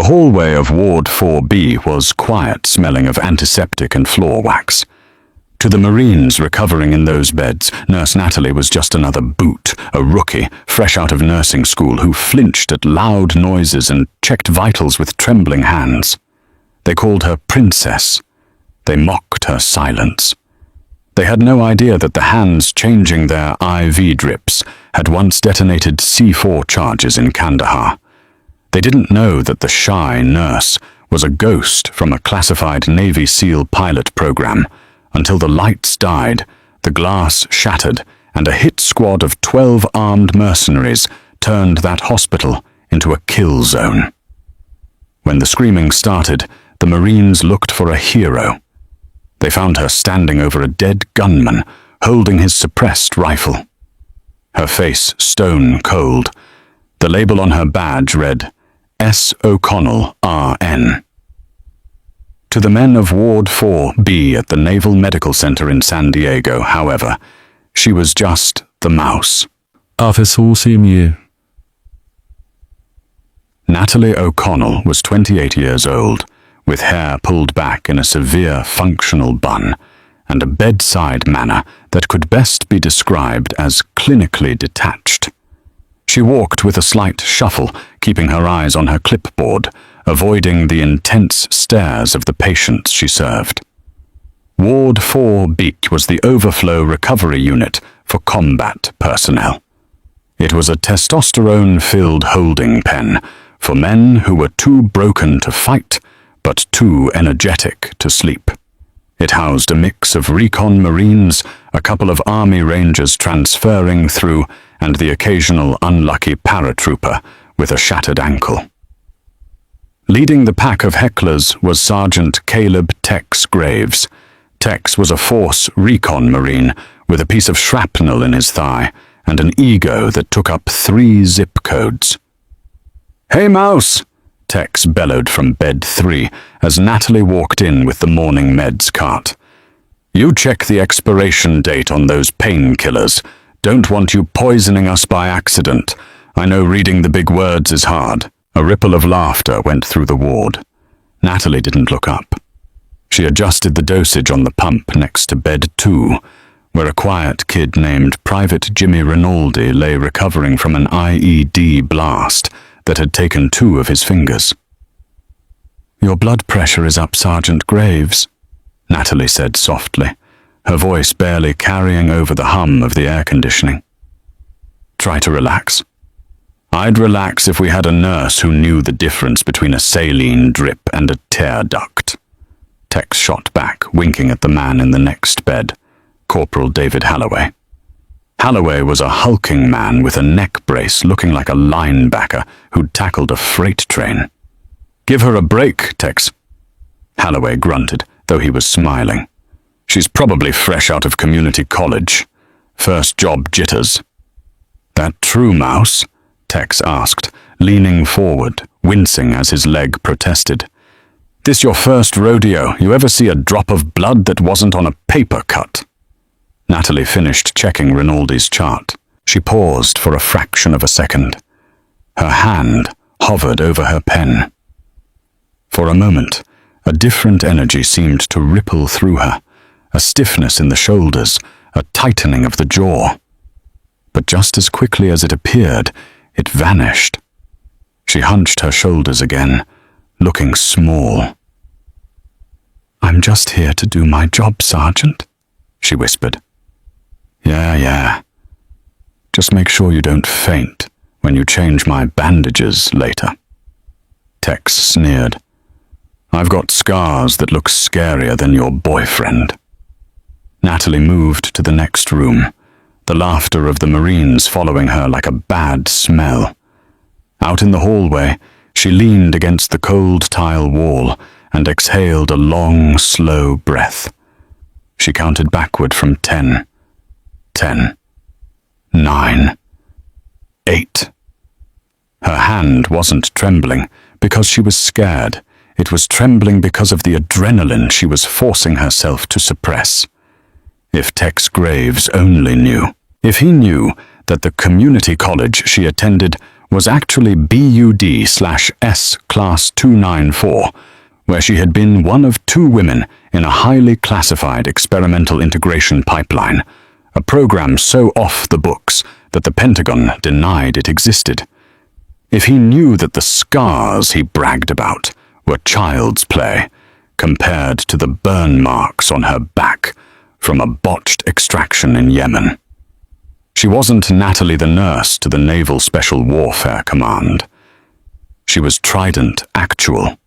hallway of Ward 4B was quiet, smelling of antiseptic and floor wax. To the Marines recovering in those beds, Nurse Natalie was just another boot, a rookie, fresh out of nursing school, who flinched at loud noises and checked vitals with trembling hands. They called her Princess. They mocked her silence. They had no idea that the hands changing their IV drips had once detonated C4 charges in Kandahar. They didn't know that the shy nurse was a ghost from a classified Navy SEAL pilot program, until the lights died, the glass shattered, and a hit squad of 12 armed mercenaries turned that hospital into a kill zone. When the screaming started, the Marines looked for a hero. They found her standing over a dead gunman, holding his suppressed rifle. Her face stone cold. The label on her badge read, S. O'Connell, RN. To the men of Ward 4B at the Naval Medical Center in San Diego, however, she was just the mouse. Natalie O'Connell was 28 years old, with hair pulled back in a severe functional bun, and a bedside manner that could best be described as clinically detached. She walked with a slight shuffle, keeping her eyes on her clipboard, avoiding the intense stares of the patients she served. Ward 4B was the overflow recovery unit for combat personnel. It was a testosterone-filled holding pen for men who were too broken to fight, but too energetic to sleep. It housed a mix of recon Marines, a couple of Army Rangers transferring through, and the occasional unlucky paratrooper with a shattered ankle. Leading the pack of hecklers was Sergeant Caleb Tex Graves. Tex was a Force Recon Marine with a piece of shrapnel in his thigh and an ego that took up 3 zip codes. "Hey, Mouse!" Tex bellowed from bed 3 as Natalie walked in with the morning meds cart. "You check the expiration date on those painkillers. Don't want you poisoning us by accident. I know reading the big words is hard." A ripple of laughter went through the ward. Natalie didn't look up. She adjusted the dosage on the pump next to bed 2, where a quiet kid named Private Jimmy Rinaldi lay recovering from an IED blast that had taken 2 of his fingers. "Your blood pressure is up, Sergeant Graves," Natalie said softly, her voice barely carrying over the hum of the air conditioning. "Try to relax." "I'd relax if we had a nurse who knew the difference between a saline drip and a tear duct." Tex shot back, winking at the man in the next bed, Corporal David Halloway. Halloway was a hulking man with a neck brace looking like a linebacker who'd tackled a freight train. "Give her a break, Tex." Halloway grunted, though he was smiling. "She's probably fresh out of community college. First job jitters." "That true, Mouse?" Tex asked, leaning forward, wincing as his leg protested. "This your first rodeo? You ever see a drop of blood that wasn't on a paper cut?" Natalie finished checking Rinaldi's chart. She paused for a fraction of a second. Her hand hovered over her pen. For a moment, a different energy seemed to ripple through her, a stiffness in the shoulders, a tightening of the jaw. But just as quickly as it appeared, it vanished. She hunched her shoulders again, looking small. "I'm just here to do my job, Sergeant," she whispered. Yeah. Just make sure you don't faint when you change my bandages later." Tex sneered. "I've got scars that look scarier than your boyfriend." Natalie moved to the next room, the laughter of the Marines following her like a bad smell. Out in the hallway, she leaned against the cold tile wall and exhaled a long, slow breath. She counted backward from 10. 10. 9. 8. Her hand wasn't trembling because she was scared. It was trembling because of the adrenaline she was forcing herself to suppress. If Tex Graves only knew. If he knew that the community college she attended was actually BUD/S Class 294, where she had been one of 2 women in a highly classified experimental integration pipeline, a program so off the books that the Pentagon denied it existed. If he knew that the scars he bragged about were child's play compared to the burn marks on her back from a botched extraction in Yemen. She wasn't Natalie the nurse to the Naval Special Warfare Command. She was Trident Actual.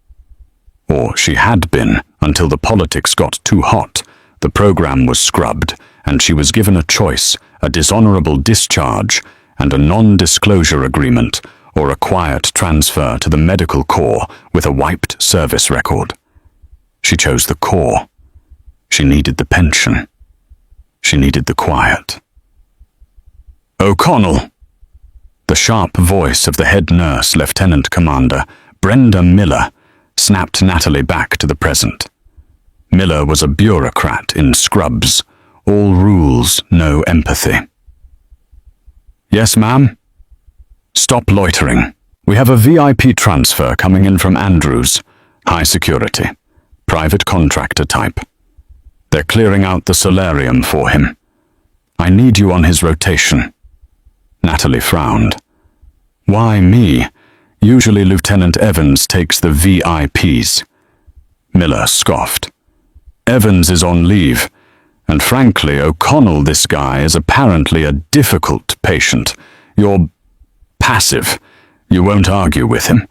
Or she had been until the politics got too hot, the program was scrubbed, and she was given a choice, a dishonorable discharge and a non-disclosure agreement, or a quiet transfer to the medical corps with a wiped service record. She chose the corps. She needed the pension. She needed the quiet. "O'Connell!" The sharp voice of the head nurse lieutenant commander, Brenda Miller, snapped Natalie back to the present. Miller was a bureaucrat in scrubs, all rules, no empathy. "Yes, ma'am?" "Stop loitering. We have a VIP transfer coming in from Andrews, high security, private contractor type. They're clearing out the solarium for him. I need you on his rotation." Natalie frowned. "Why me? Usually Lieutenant Evans takes the VIPs. Miller scoffed. "Evans is on leave, and frankly, O'Connell, this guy, is apparently a difficult patient. You're passive. You won't argue with him.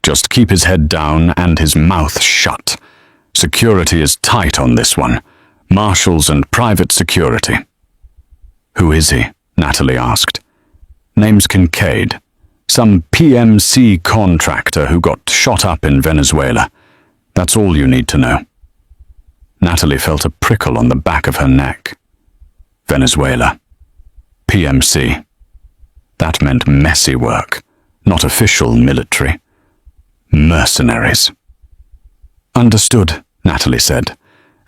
Just keep his head down and his mouth shut. Security is tight on this one. Marshals and private security." "Who is he?" Natalie asked. "Name's Kincaid. Some PMC contractor who got shot up in Venezuela. That's all you need to know." Natalie felt a prickle on the back of her neck. Venezuela. PMC. That meant messy work, not official military. Mercenaries. "Understood," Natalie said.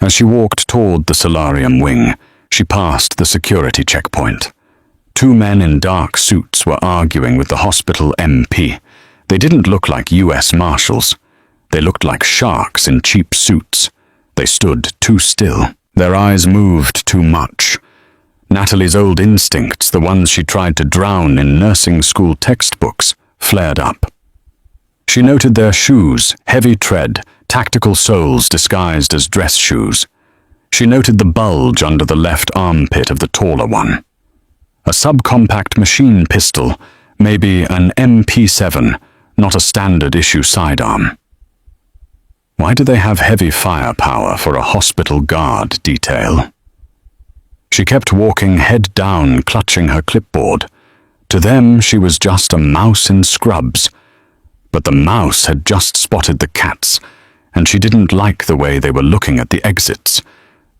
As she walked toward the solarium wing, she passed the security checkpoint. 2 men in dark suits were arguing with the hospital MP. They didn't look like US Marshals. They looked like sharks in cheap suits. They stood too still. Their eyes moved too much. Natalie's old instincts, the ones she tried to drown in nursing school textbooks, flared up. She noted their shoes, heavy tread, tactical soles disguised as dress shoes. She noted the bulge under the left armpit of the taller one. A subcompact machine pistol, maybe an MP7, not a standard issue sidearm. Why do they have heavy firepower for a hospital guard detail? She kept walking head down, clutching her clipboard. To them, she was just a mouse in scrubs. But the mouse had just spotted the cats, and she didn't like the way they were looking at the exits.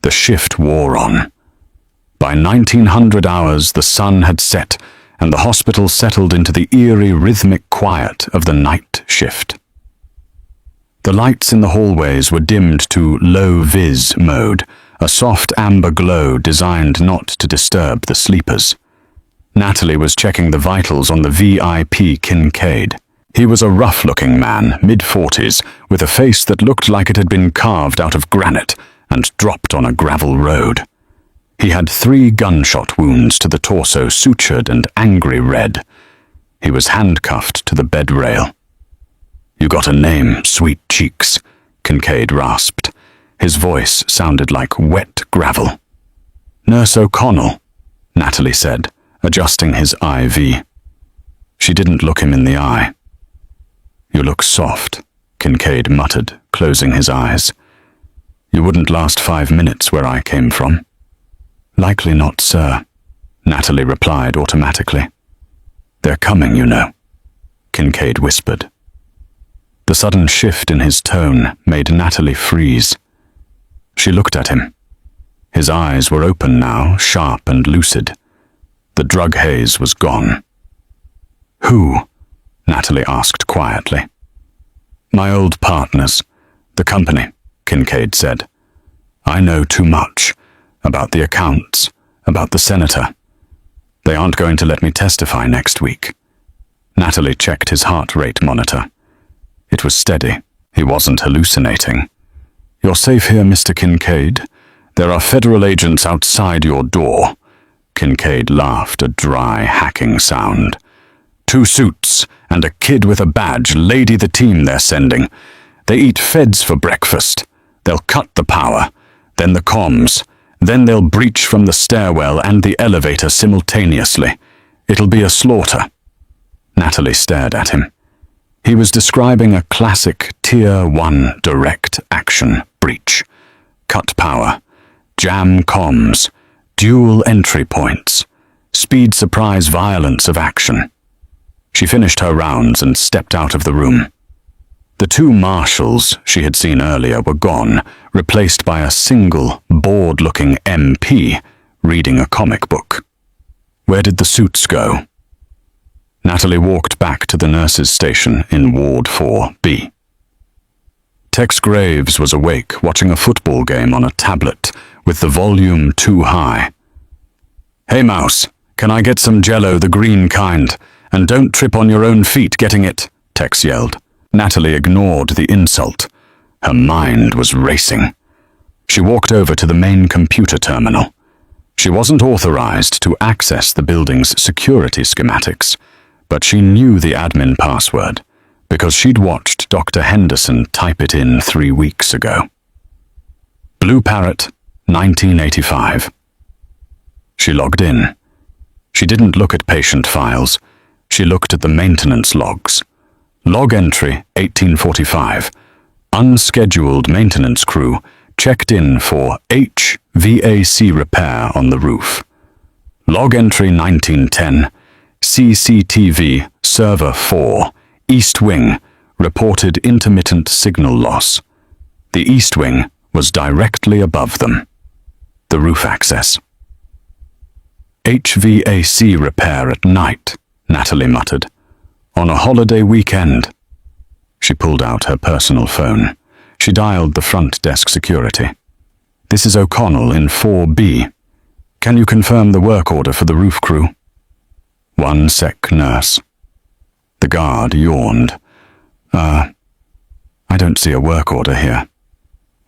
The shift wore on. By 1900 hours, the sun had set, and the hospital settled into the eerie, rhythmic quiet of the night shift. The lights in the hallways were dimmed to low-vis mode, a soft amber glow designed not to disturb the sleepers. Natalie was checking the vitals on the VIP Kincaid. He was a rough-looking man, mid-40s, with a face that looked like it had been carved out of granite and dropped on a gravel road. He had 3 gunshot wounds to the torso, sutured and angry red. He was handcuffed to the bed rail. "You got a name, sweet cheeks," Kincaid rasped. His voice sounded like wet gravel. "Nurse O'Connell," Natalie said, adjusting his IV. She didn't look him in the eye. "You look soft," Kincaid muttered, closing his eyes. "You wouldn't last 5 minutes where I came from." "Likely not, sir," Natalie replied automatically. "They're coming, you know," Kincaid whispered. The sudden shift in his tone made Natalie freeze. She looked at him. His eyes were open now, sharp and lucid. The drug haze was gone. "Who?" Natalie asked quietly. "My old partners. The company," Kincaid said. "I know too much. About the accounts, about the senator. They aren't going to let me testify next week. Natalie checked his heart rate monitor. It was steady. He wasn't hallucinating. "You're safe here, Mr. Kincaid. There are federal agents outside your door." Kincaid laughed, a dry, hacking sound. "2 suits and a kid with a badge lady the team they're sending. They eat feds for breakfast. They'll cut the power, then the comms, then they'll breach from the stairwell and the elevator simultaneously. It'll be a slaughter." Natalie stared at him. He was describing a classic Tier 1 direct action breach. Cut power, jam comms, dual entry points, speed surprise violence of action. She finished her rounds and stepped out of the room. The 2 marshals she had seen earlier were gone, replaced by a single, bored-looking MP reading a comic book. Where did the suits go? Natalie walked back to the nurses' station in Ward 4B. Tex Graves was awake, watching a football game on a tablet, with the volume too high. "Hey, Mouse, can I get some Jell-O, the green kind? And don't trip on your own feet getting it," Tex yelled. Natalie ignored the insult. Her mind was racing. She walked over to the main computer terminal. She wasn't authorized to access the building's security schematics, but she knew the admin password because she'd watched Dr. Henderson type it in 3 weeks ago. Blue Parrot, 1985. She logged in. She didn't look at patient files. She looked at the maintenance logs. Log entry 1845. Unscheduled maintenance crew checked in for HVAC repair on the roof. Log entry 1910. CCTV server 4, East Wing, reported intermittent signal loss. The East Wing was directly above them. The roof access. HVAC repair at night, Natalie muttered. On a holiday weekend. She pulled out her personal phone. She dialed the front desk security. "This is O'Connell in 4B. Can you confirm the work order for the roof crew?" "1 sec, nurse." The guard yawned. I don't see a work order here.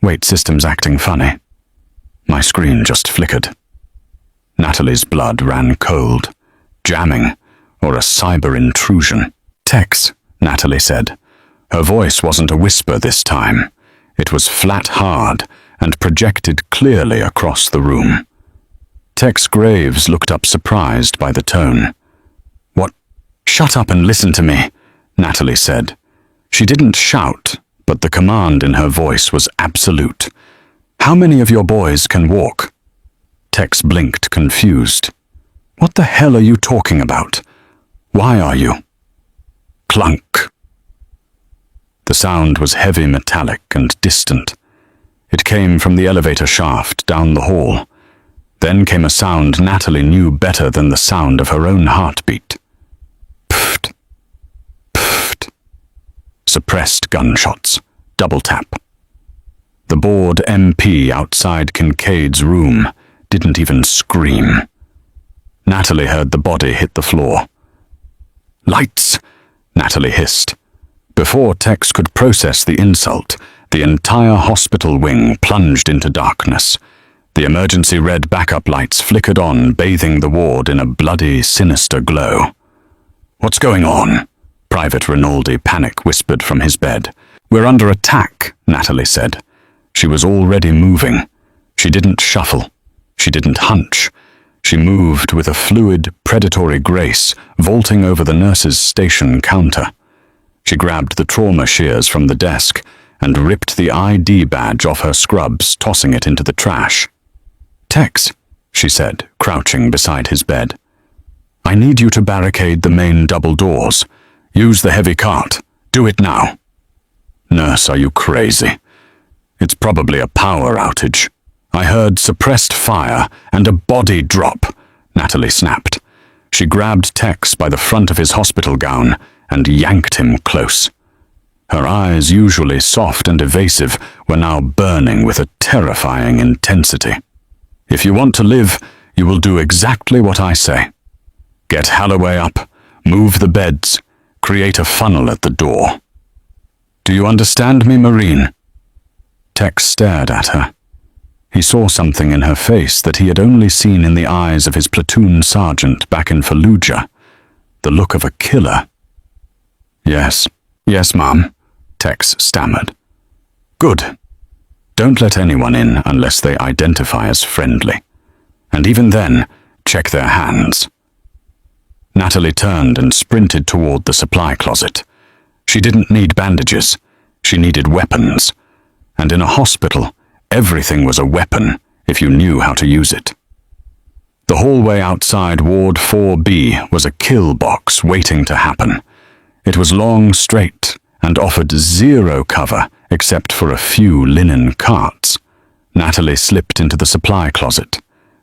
Wait, system's acting funny. My screen just flickered. Natalie's blood ran cold. Jamming, or a cyber intrusion. "Tex," Natalie said. Her voice wasn't a whisper this time. It was flat hard and projected clearly across the room. Tex Graves looked up surprised by the tone. "What? Shut up and listen to me," Natalie said. She didn't shout, but the command in her voice was absolute. "How many of your boys can walk?" Tex blinked, confused. "What the hell are you talking about? Why are you?" Clunk. The sound was heavy, metallic, and distant. It came from the elevator shaft down the hall. Then came a sound Natalie knew better than the sound of her own heartbeat. Pfft. Pfft. Suppressed gunshots. Double tap. The bored MP outside Kincaid's room didn't even scream. Natalie heard the body hit the floor. "Lights!" Natalie hissed. Before Tex could process the insult, the entire hospital wing plunged into darkness. The emergency red backup lights flickered on, bathing the ward in a bloody, sinister glow. "What's going on?" Private Rinaldi panic whispered from his bed. "We're under attack," Natalie said. She was already moving. She didn't shuffle. She didn't hunch. She moved with a fluid, predatory grace, vaulting over the nurse's station counter. She grabbed the trauma shears from the desk and ripped the ID badge off her scrubs, tossing it into the trash. "Tex," she said, crouching beside his bed. "I need you to barricade the main double doors. Use the heavy cart. Do it now." "Nurse, are you crazy? It's probably a power outage. I heard suppressed fire and a body drop," Natalie snapped. She grabbed Tex by the front of his hospital gown and yanked him close. Her eyes, usually soft and evasive, were now burning with a terrifying intensity. "If you want to live, you will do exactly what I say. Get Holloway up, move the beds, create a funnel at the door. Do you understand me, Marine? Tex stared at her. He saw something in her face that he had only seen in the eyes of his platoon sergeant back in Fallujah. The look of a killer. Yes, ma'am, Tex stammered. Good. Don't let anyone in unless they identify as friendly. And even then, check their hands. Natalie turned and sprinted toward the supply closet. She didn't need bandages. She needed weapons. And in a hospital, everything was a weapon if you knew how to use it. The hallway outside Ward 4B was a kill box waiting to happen. It was long, straight, and offered zero cover except for a few linen carts. Natalie slipped into the supply closet.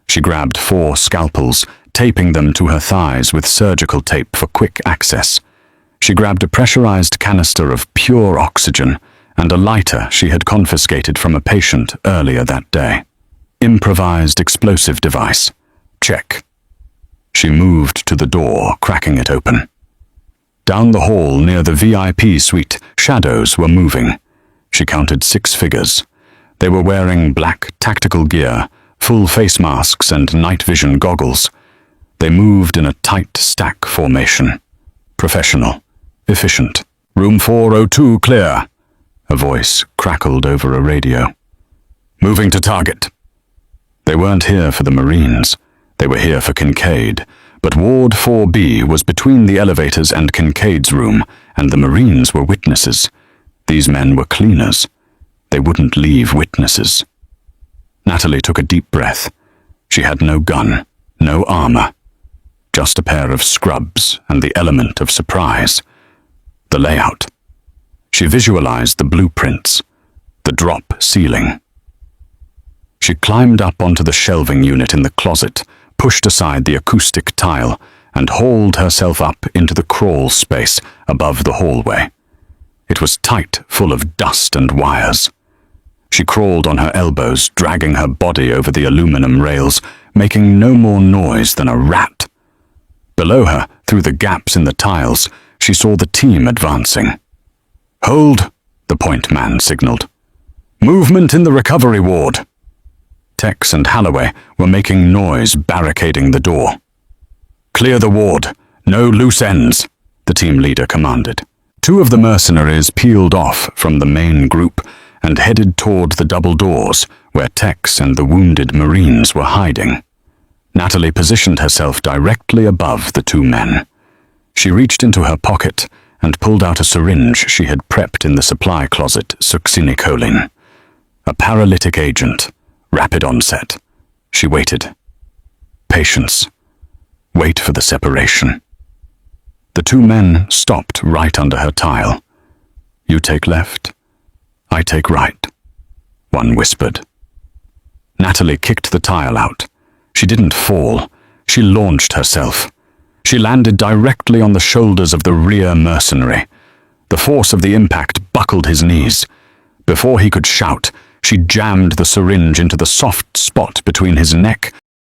She grabbed 4 scalpels, taping them to her thighs with surgical tape for quick access. She grabbed a pressurized canister of pure oxygen and a lighter she had confiscated from a patient earlier that day. Improvised explosive device. Check. She moved to the door, cracking it open. Down the hall near the VIP suite, shadows were moving. She counted 6 figures. They were wearing black tactical gear, full face masks and night vision goggles. They moved in a tight stack formation. Professional. Efficient. Room 402 clear. A voice crackled over a radio. Moving to target. They weren't here for the Marines. They were here for Kincaid. But Ward 4B was between the elevators and Kincaid's room, and the Marines were witnesses. These men were cleaners. They wouldn't leave witnesses. Natalie took a deep breath. She had no gun, no armor. Just a pair of scrubs and the element of surprise. The layout. She visualized the blueprints, the drop ceiling. She climbed up onto the shelving unit in the closet, pushed aside the acoustic tile, and hauled herself up into the crawl space above the hallway. It was tight, full of dust and wires. She crawled on her elbows, dragging her body over the aluminum rails, making no more noise than a rat. Below her, through the gaps in the tiles, she saw the team advancing. Hold, the point man signaled. Movement in the recovery ward. Tex and Halloway were making noise, barricading the door. Clear the ward. No loose ends, the team leader commanded. 2 of the mercenaries peeled off from the main group and headed toward the double doors where Tex and the wounded Marines were hiding. Natalie positioned herself directly above the 2 men. She reached into her pocket and pulled out a syringe she had prepped in the supply closet, succinylcholine. A paralytic agent, rapid onset. She waited. Patience. Wait for the separation. The 2 men stopped right under her tile. You take left, I take right, one whispered. Natalie kicked the tile out. She didn't fall. She launched herself. She landed directly on the shoulders of the rear mercenary. The force of the impact buckled his knees. Before he could shout, she jammed the syringe into the soft spot between his neck